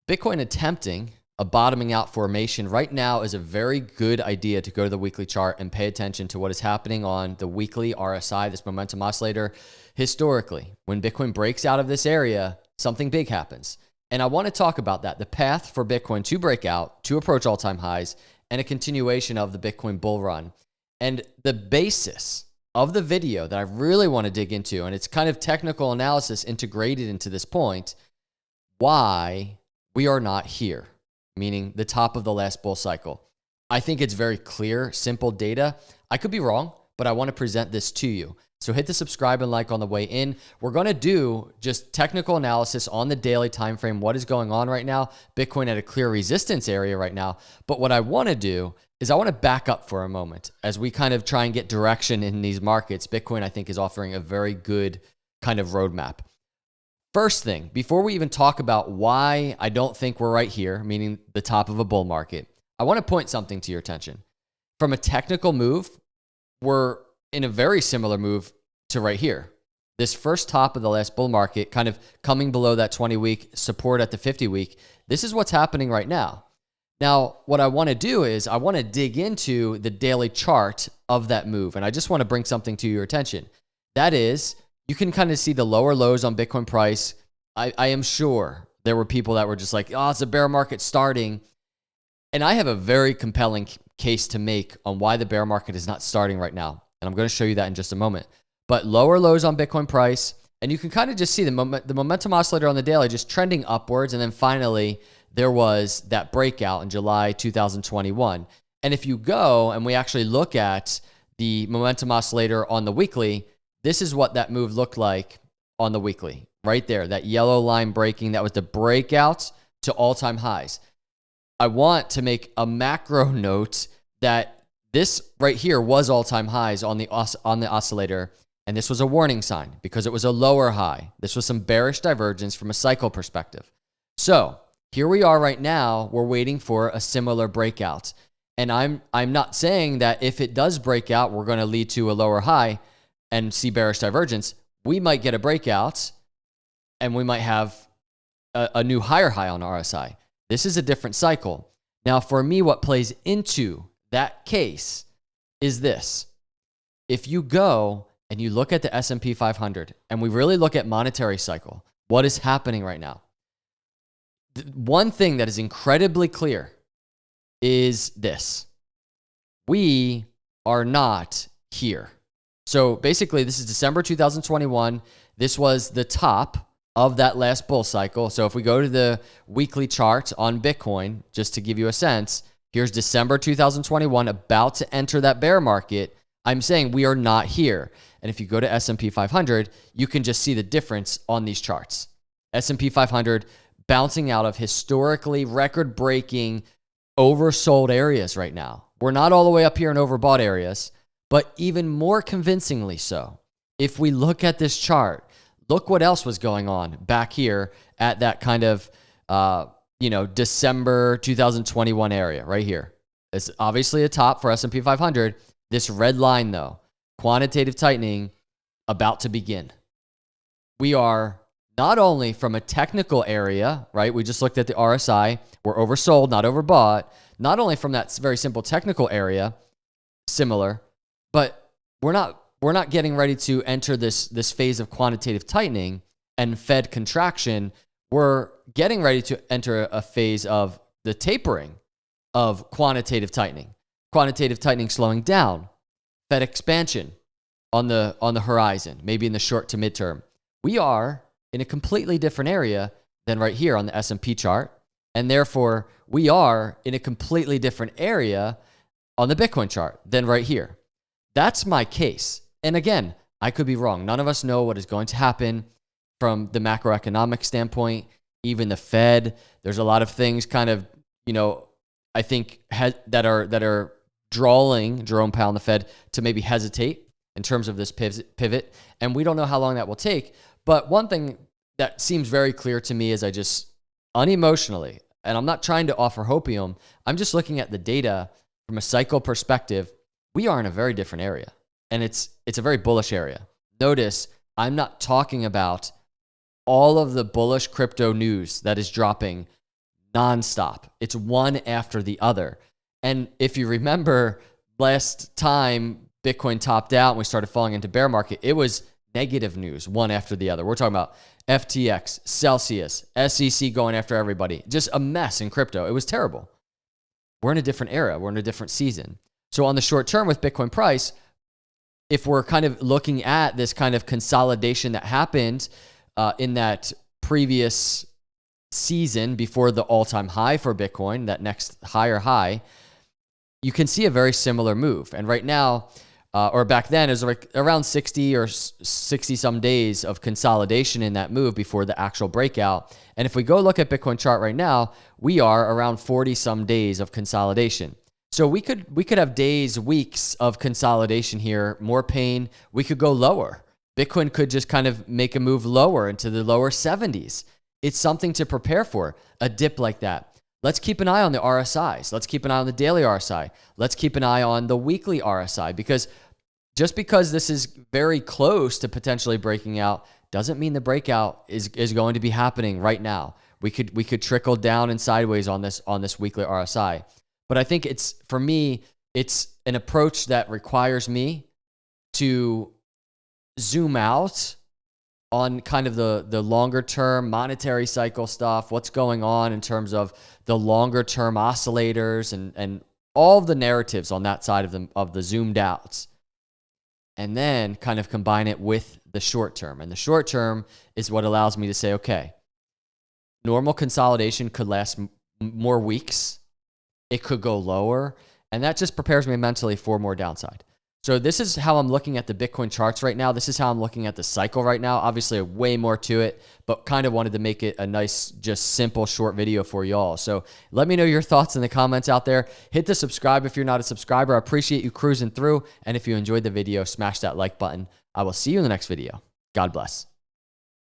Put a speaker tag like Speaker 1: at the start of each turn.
Speaker 1: Bitcoin attempting a bottoming out formation right now is a very good idea to go to the weekly chart and pay attention to what is happening on the weekly RSI, this momentum oscillator. Historically, when Bitcoin breaks out of this area, something big happens. And I want to talk about that, the path for Bitcoin to break out, to approach all-time highs, and a continuation of the Bitcoin bull run. And the basis of the video that I really want to dig into, and it's kind of technical analysis integrated into this point, why we are not here, meaning the top of the last bull cycle. I think it's very clear, simple data. I could be wrong, but I want to present this to you. So hit the subscribe and like on the way in. We're going to do just technical analysis on the daily time frame, what is going on right now. Bitcoin at a clear resistance area right now. But what I want to do is I want to back up for a moment as we kind of try and get direction in these markets. Bitcoin, I think, is offering a very good kind of roadmap. First thing, before we even talk about why I don't think we're right here, meaning the top of a bull market, I want to point something to your attention. From a technical move, we're in a very similar move to right here. This first top of the last bull market, kind of coming below that 20-week support at the 50-week, this is what's happening right now. Now, what I want to do is I want to dig into the daily chart of that move, and I just want to bring something to your attention. That is, you can kind of see the lower lows on Bitcoin price. I am sure there were people that were just like, oh, it's a bear market starting. And I have a very compelling case to make on why the bear market is not starting right now. And I'm going to show you that in just a moment. But lower lows on Bitcoin price, and you can kind of just see the momentum oscillator on the daily just trending upwards. And then finally, there was that breakout in July 2021. And if you go and we actually look at the momentum oscillator on the weekly, this is what that move looked like on the weekly, right there, that yellow line breaking. That was the breakout to all-time highs. I want to make a macro note that this right here was all-time highs on the oscillator, and this was a warning sign because it was a lower high. This was some bearish divergence from a cycle perspective. So here we are right now. We're waiting for a similar breakout. And I'm not saying that if it does break out, we're going to lead to a lower high and see bearish divergence. We might get a breakout and we might have a new higher high on RSI. This is a different cycle. Now, for me, what plays into that case is this. If you go and you look at the S&P 500 and we really look at monetary cycle, what is happening right now? One thing that is incredibly clear is this. We are not here. So basically, this is December 2021. This was the top of that last bull cycle. So if we go to the weekly chart on Bitcoin, just to give you a sense, here's December 2021, about to enter that bear market. I'm saying we are not here. And if you go to S&P 500, you can just see the difference on these charts. S&P 500 bouncing out of historically record-breaking oversold areas right now. We're not all the way up here in overbought areas, but even more convincingly so. If we look at this chart, look what else was going on back here at that kind of, December 2021 area right here. It's obviously a top for S&P 500. This red line though, quantitative tightening about to begin. We are not only from a technical area, right? We just looked at the RSI. We're oversold, not overbought. Not only from that very simple technical area, similar, but we're not getting ready to enter this phase of quantitative tightening and Fed contraction. We're getting ready to enter a phase of the tapering of quantitative tightening. Quantitative tightening slowing down. Fed expansion on the horizon, maybe in the short to midterm. We are in a completely different area than right here on the S&P chart. And therefore, we are in a completely different area on the Bitcoin chart than right here. That's my case. And again, I could be wrong. None of us know what is going to happen from the macroeconomic standpoint. Even the Fed, there's a lot of things kind of, I think that are drawing Jerome Powell and the Fed to maybe hesitate in terms of this pivot. And we don't know how long that will take. But one thing that seems very clear to me is I just unemotionally, and I'm not trying to offer hopium, I'm just looking at the data from a cycle perspective. We are in a very different area, and it's a very bullish area. Notice I'm not talking about all of the bullish crypto news that is dropping nonstop. It's one after the other. And if you remember last time Bitcoin topped out and we started falling into bear market, it was negative news one after the other. We're talking about FTX, Celsius, SEC going after everybody. Just a mess in crypto. It was terrible. We're in a different era. We're in a different season. So on the short term with Bitcoin price, if we're kind of looking at this kind of consolidation that happened in that previous season before the all-time high for Bitcoin, that next higher high, you can see a very similar move. And right now, or back then, it was like around 60 or 60 some days of consolidation in that move before the actual breakout. And if we go look at Bitcoin chart right now, we are around 40 some days of consolidation. So we could have days, weeks of consolidation here, more pain. We could go lower. Bitcoin could just kind of make a move lower into the lower 70s. It's something to prepare for, a dip like that. Let's keep an eye on the RSIs. Let's keep an eye on the daily RSI. Let's keep an eye on the weekly RSI, because just because this is very close to potentially breaking out doesn't mean the breakout is going to be happening right now. We could trickle down and sideways on this weekly RSI. But I think for me, it's an approach that requires me to zoom out on kind of the longer term monetary cycle stuff, what's going on in terms of the longer term oscillators and all of the narratives on that side of the zoomed outs. And then kind of combine it with the short term. And the short term is what allows me to say, okay, normal consolidation could last more weeks. It could go lower. And that just prepares me mentally for more downside. So this is how I'm looking at the Bitcoin charts right now. This is how I'm looking at the cycle right now. Obviously, way more to it, but kind of wanted to make it a nice, just simple, short video for y'all. So let me know your thoughts in the comments out there. Hit the subscribe if you're not a subscriber. I appreciate you cruising through. And if you enjoyed the video, smash that like button. I will see you in the next video. God bless.